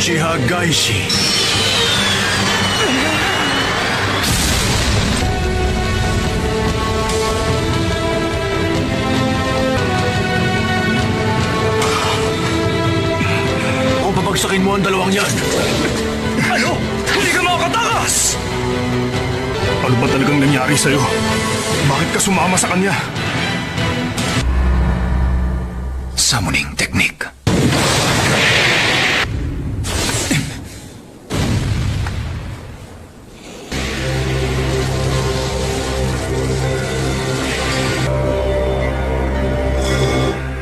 Uchiha Gaishi. O babagsakin mo ang dalawang yan. Ano? Hindi ka makakatakas! Ano ba talagang nangyari sa'yo? Bakit ka sumama sa kanya? Summoning technique.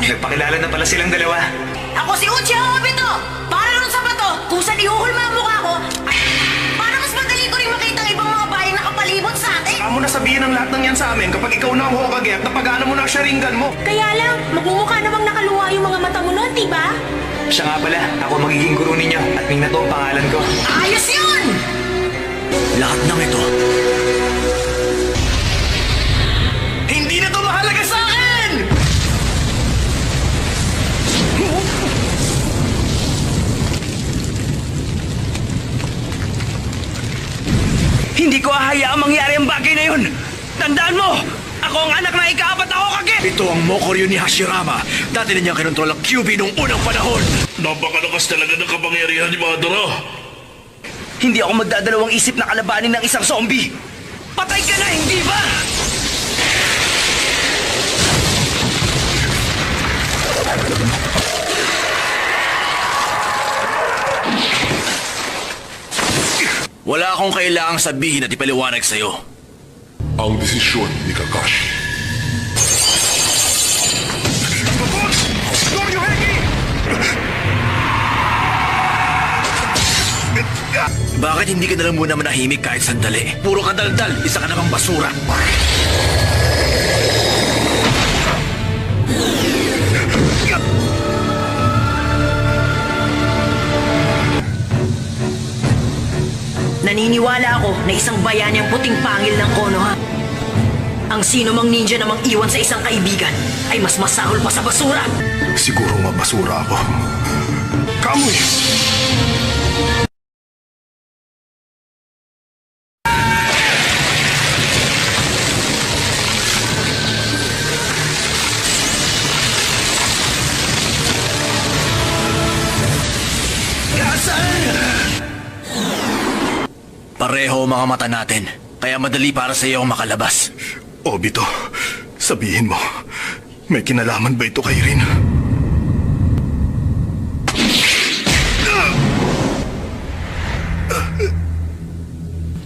Nagpakilala na pala silang dalawa. Ako si Uchiha Obito! Para nun sa bato, kung saan ihuhulma ang mukha ko, para mas madali ko rin makita ang ibang mga bayan na kapalibot sa atin. Amo na sabihin ang lahat ng yan sa amin kapag ikaw na ang Hokage at napagana mo na ang Sharingan mo. Kaya lang, magmumukha namang nakaluwa yung mga mata mo nun, diba? Siya nga pala, ako magiging guru ninyo at Minato ang pangalan ko. Ayos yun! Lahat ng ito, Hindi na to mahalaga sa akin! Hindi ko hahayaang mangyari ang bagay na yun! Tandaan mo! Ako ang anak na ika-4 na Hokage! ito ang Mokoryo ni Hashirama. Dati na niyang kinontrol ang QB nung unang panahon. Napakalakas talaga ng kapangyarihan ni Madara. Hindi ako magdadalawang isip na kalabanin ng isang zombie! Patay ka na, hindi ba? Wala akong kailangang sabihin at ipaliwanag sa'yo. Ang desisyon ni Kakashi. Bakit hindi ka nalang muna manahimik kahit sandali? Puro ka daldal, isa ka namang basura. Naniniwala ako na isang bayani ang puting pangil ng Konoha. Ang sino mang ninja na mang-iwan sa isang kaibigan ay mas masahol pa sa basura. Siguro nga basura ako. Kamoy! Pareho mga mata natin, kaya madali para sa iyo ang makalabas. Obito, sabihin mo, may kinalaman ba ito kay Rin?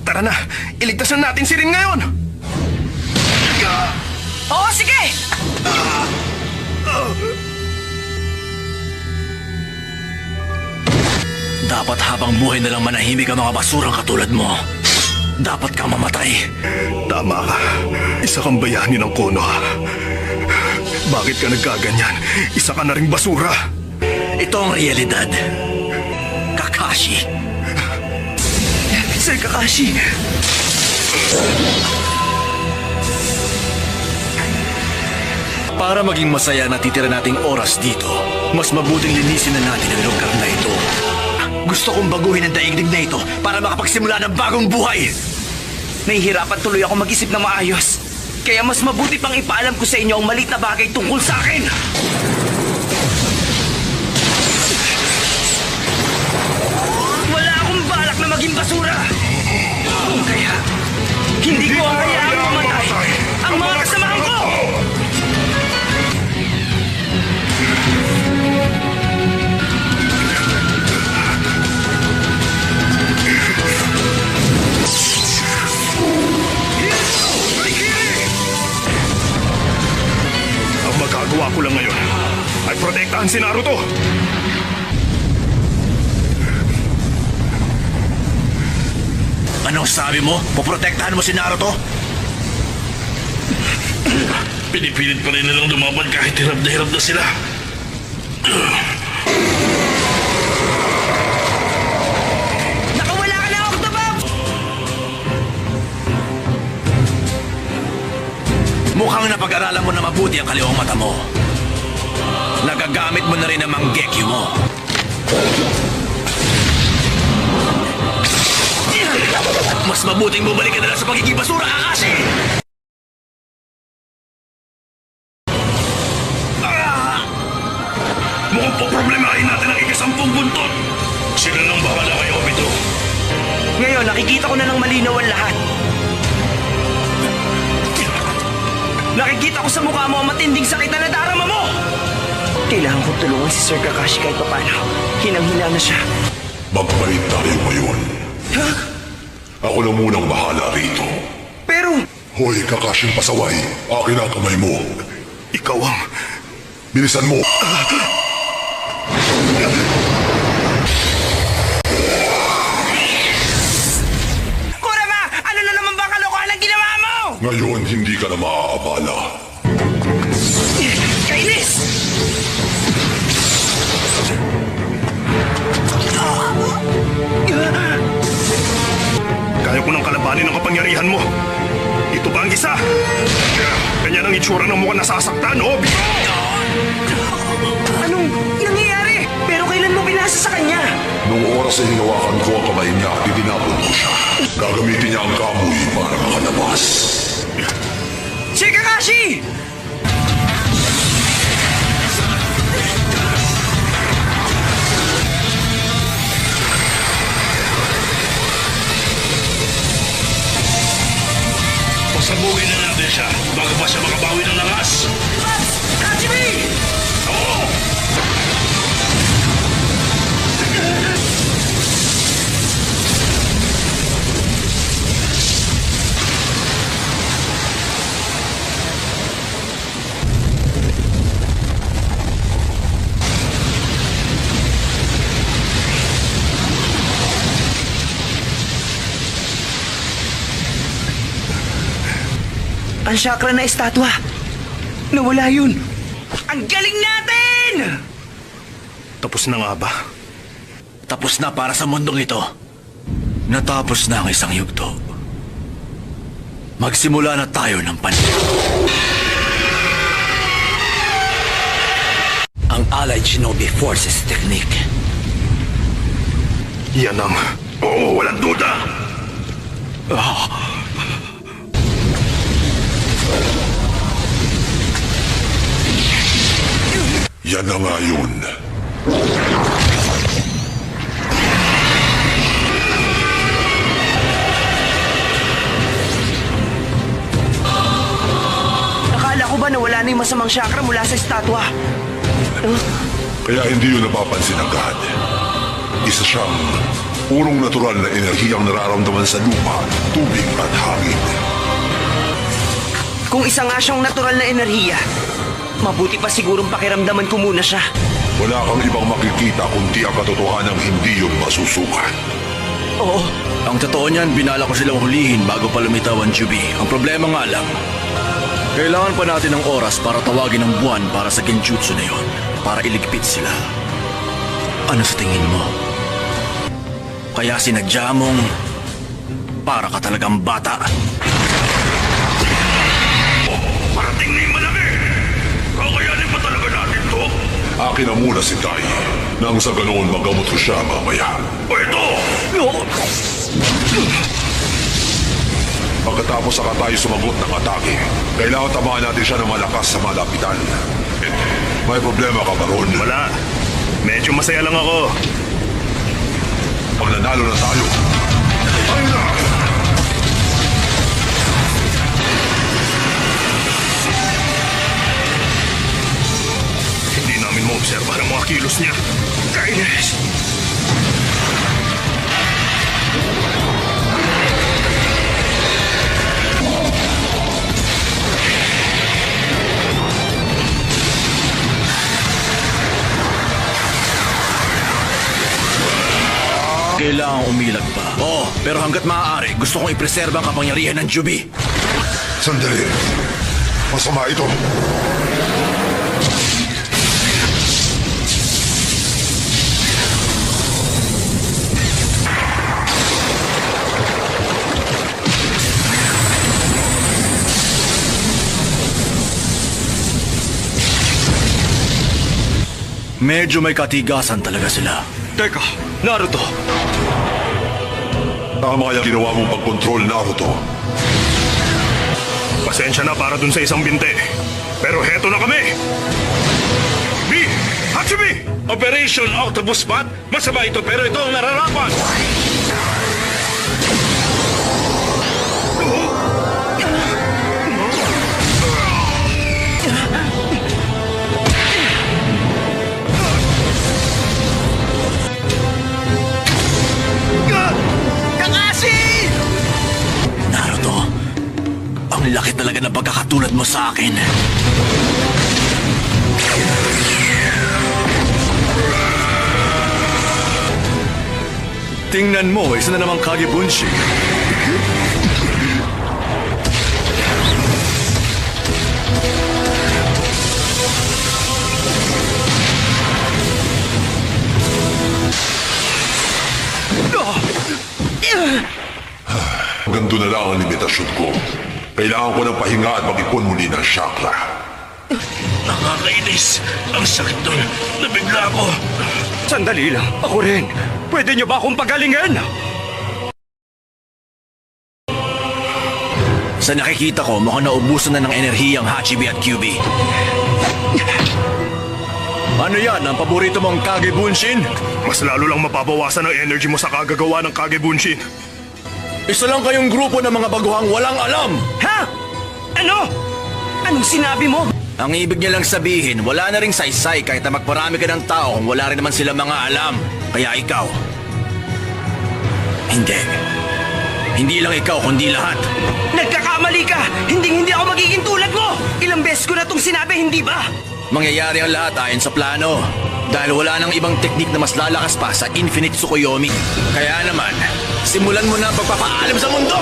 Tara na, iligtas na natin si Rin ngayon! Oo, sige! Dapat habang buhay na lang manahimik ang mga basurang katulad mo. Dapat kang mamatay. Tama ka, isa kang bayani ng Konoha. Bakit ka nagkaganyan? Isa ka na ring basura. Ito ang realidad. Kakashi. Sir Kakashi! Para maging masaya na titira nating oras dito, mas mabuting linisin na natin ang lugar na ito. Gusto kong baguhin ang daigdig na ito para makapagsimula ng bagong buhay. Nahihirapan tuloy ako mag-isip na maayos. Kaya mas mabuti pang ipaalam ko sa inyo ang maliit na bagay tungkol sa akin. Wala akong balak na maging basura. Kaya, hindi ko hahayaang mamatay ang mga kasamahan ko! Ang magagawa ko lang ngayon ay protektahan si Naruto. Anong sabi mo? Poprotektahan mo si Naruto? Pinipilit pa rin nilang lumaban kahit hirap na sila. Nakawala ka na, Octobomb! Mukhang napag-aralan mo na mabuti ang kaliwang mata mo. Nagagamit mo na rin ang Mangekyou mo. Mas mabuting bumalik ka na lang sa pagiging basura, Kakashi! Mukhang poproblemahin natin ang ikasampung buntot! Sila nang bahala kay Obito. Ngayon, nakikita ko na ng malinaw ang lahat. Nakikita ko sa mukha mo ang matinding sakit na nadarama mo! Kailangan kong tulungan si Sir Kakashi kahit papano. Hinang-hina na siya. Magpalit tayo ngayon. Ha? Ako na munang bahala rito. Pero, Hoy, Kakashing pasaway. Akin ang kamay mo. Ikaw ang... Bilisan mo. Kurama! Ano na naman ba kalokohan ang ginawa mo? Ngayon, hindi ka na maaabala. Kainis! Kaya ko nang kalabanin ang kapangyarihan mo. Ito ba ang isa? Ganyan ang itsura ng mukhang nasasaktan, Obito! Anong nangyayari? Pero kailan mo pinasa sa kanya? Nung oras ay hinawakan ko ang kamay niya at itinapon ko siya. Gagamitin niya ang kamoy para makalabas. Si Kakashi! Pasabugin na natin siya bago pa siya makabawi ng lakas. Hajime! Oo! Ang chakra na estatwa. Nawala yun. Ang galing natin! Tapos na nga ba? Tapos na para sa mundong ito. Natapos na ang isang yugto. Magsimula na tayo ng panahon. Ang Allied Shinobi Forces Technique. Yan ang... Oo, walang duda! Yan na nga yun. Akala ko ba nawala na yung masamang chakra mula sa estatwa? Kaya hindi yun napapansin agad. Isa siyang purong natural na enerhiyang nararamdaman sa lupa, tubig at hangin. Kung isa nga siyang natural na enerhiya, mabuti pa sigurong pakiramdaman ko muna siya. Wala kang ibang makikita kundi ang katotohanan hindi yun masusukat. Oo, Ang totoo niyan, binala ko silang hulihin bago pa lumitaw ang Jubi. Ang problema nga lang, kailangan pa natin ng oras para tawagin ang buwan para sa genjutsu na yon, para iligpit sila. Ano sa tingin mo? Kaya sinadya mong para ka talagang bata. Parating na yung malaki! Kakayanin pa talaga natin to? Akin na muna si Tai, nang sa ganoon magamot ko siya mamaya. O ito! Pagkatapos saka tayo sumagot ng atake, kailangan tamaan natin siya ng malakas sa malapitan. May problema ka ba ron? Wala. Medyo masaya lang ako. Pag nanalo na tayo, ayun na! Hindi namin maobserbahan ang mga kilos niya. Kainis! Kailangang umilag pa. Oo, pero hanggat maaari, gusto kong ipreserba ang kapangyarihan ng Jubi. Sandali. Masama ito. Medyo may katigasan talaga sila. Teka, Naruto. Tama yung ginawa mong pagkontrol, Naruto. Pasensya na para dun sa isang binte. Pero heto na kami! B! Hachibi! Operation Octopus Bat? Masama ito pero ito ang nararapat. Naruto, ang laki talaga ng pagkakatulad mo sa akin. Tingnan mo, isa na namang Kagebunshi. Ganito na lang ang limitasyon ko. Kailangan ko ng pahinga at mag-ipon muli ng chakra. Nakakainis. Ang sakit doon. Nabigla ako. Sandali lang. Ako rin. Pwede niyo ba akong pagalingan? Sa nakikita ko, mukhang naubusan na ng enerhiyang Hachibi at Kyubi. Ano yan? Ang paborito mong Kagebunshin? Mas lalo lang mapabawasan ang energy mo sa kagagawa ng Kagebunshin. Isa lang kayong grupo ng mga baguhang walang alam! Ha? Ano? Anong sinabi mo? Ang ibig niya lang sabihin, wala na ring saysay kahit na magparami ka ng tao kung wala rin naman sila mga alam. Kaya ikaw, hindi. Hindi lang ikaw, kundi lahat. Nagkakamali ka! Hindi ako magiging tulad mo! Ilang beses ko na itong sinabi, hindi ba? Mangyayari ang lahat ayon sa plano. Dahil wala nang ibang teknik na mas lalakas pa sa Infinite Tsukuyomi. Kaya naman, simulan mo na ang pagpapaalam sa mundo!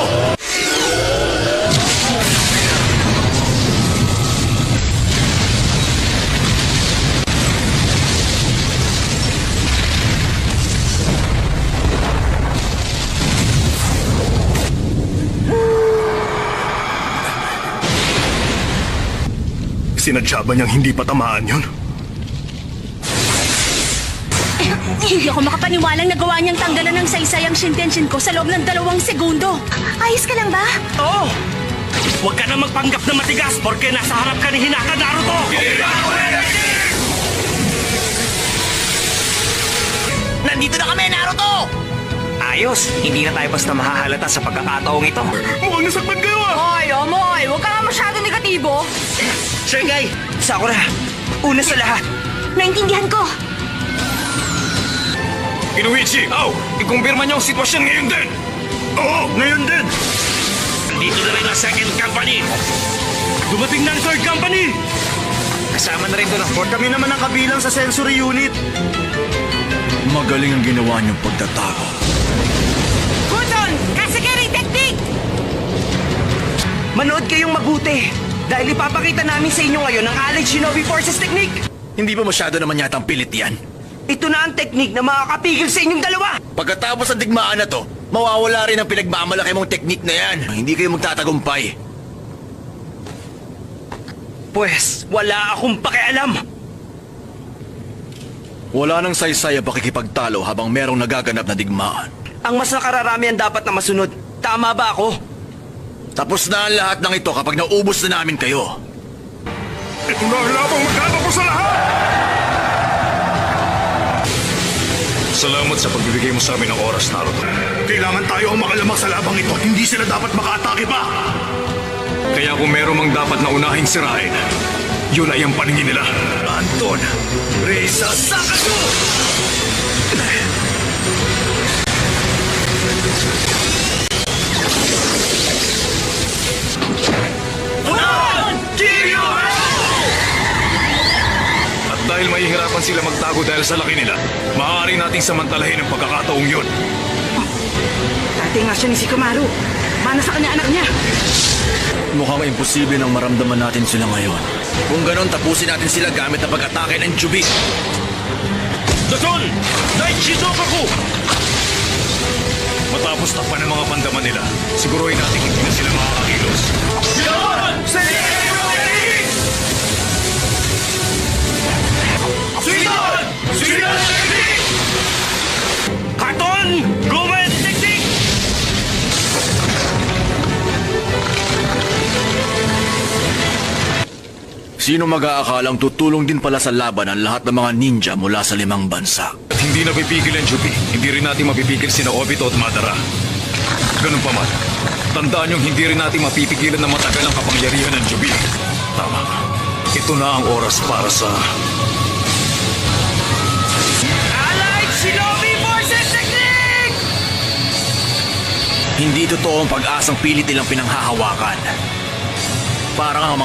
Sinadya ba niyang hindi patamaan yun? Hindi ako makapaniwalang nagawa niyang tanggalan ng saysay ang Shintenshin ko sa loob ng 2 segundo. Ayos ka lang ba? Oo! Huwag ka na magpanggap na matigas porque nasa harap ka ni Hinata, Naruto! Nandito na kami, Naruto! Ayos! Hindi na tayo basta mahahalata sa pagkakataong ito. Mukhang nasaktan kayo ah! Hoy, Omoy! Huwag ka nga masyado negatibo. Sengay! Sakura! Una sa lahat! Naintindihan ko. Inuichi, ikumpirma niyo ang sitwasyon ngayon din. Oo, ngayon din! Dito na rin ang second company. Dumating na ang third company! Kasama na rin doon ang fourth. Kami naman ang kabilang sa sensory unit. Magaling ang ginawa niyong pagtatago. Kuton! Kasagari technique! Manood kayong mabuti dahil ipapakita namin sa inyo ngayon ang Allied Shinobi Forces Technique. Hindi ba masyado naman yatang pilit yan? Ito na ang technique na makakapigil sa inyong dalawa. Pagkatapos ng digmaan na to, mawawala rin ang pinagmamalaki mong teknik na yan. Hindi kayo magtatagumpay. Pwes, wala akong pakialam. Wala nang saysay ang pakikipagtalo habang merong nagaganap na digmaan. Ang mas nakararami ang dapat na masunod. Tama ba ako? Tapos na ang lahat ng ito kapag naubos na namin kayo. Ito na ang labang magkatapos sa lahat! Salamat sa pagbibigay mo sa amin ng oras, Naruto. Kailangan tayo ang makalamang sa labang ito. Hindi sila dapat makaatake pa! Kaya kung meron mang dapat na unahing sirain, yun ay ang paningin nila. Anton, Reza Sakasu! At dahil mahihirapan sila magtago dahil sa laki nila, maaari nating samantalahin ang pagkakataong yun. Dati nga siya ni Shikamaru. Mana sa kanya anak niya. Mukhang imposible nang maramdaman natin sila ngayon. Kung ganon, tapusin natin sila gamit ang pag-atake ng Jubi. Daton! Daichi Dokaku! Matapos takpan ng mga pandaman nila, siguruhin natin hindi na sila makakakilos. Bitawan! Sinan! Sinan! Carton! Gomez Technique! Sino mag-aakalang tutulong din pala sa laban ang lahat ng mga ninja mula sa 5 bansa? At hindi napipigil ang Jubi, hindi rin natin mapipigil sina Obito at Madara. Ganun pa man, tandaan yung hindi rin natin mapipigilan na matagal ang kapangyarihan ng Jubi. Tama. Ito na ang oras para sa... Allied Shinobi Forces Technique! Hindi totoo ang pag-asang pilit nilang pinanghahawakan. Parang ang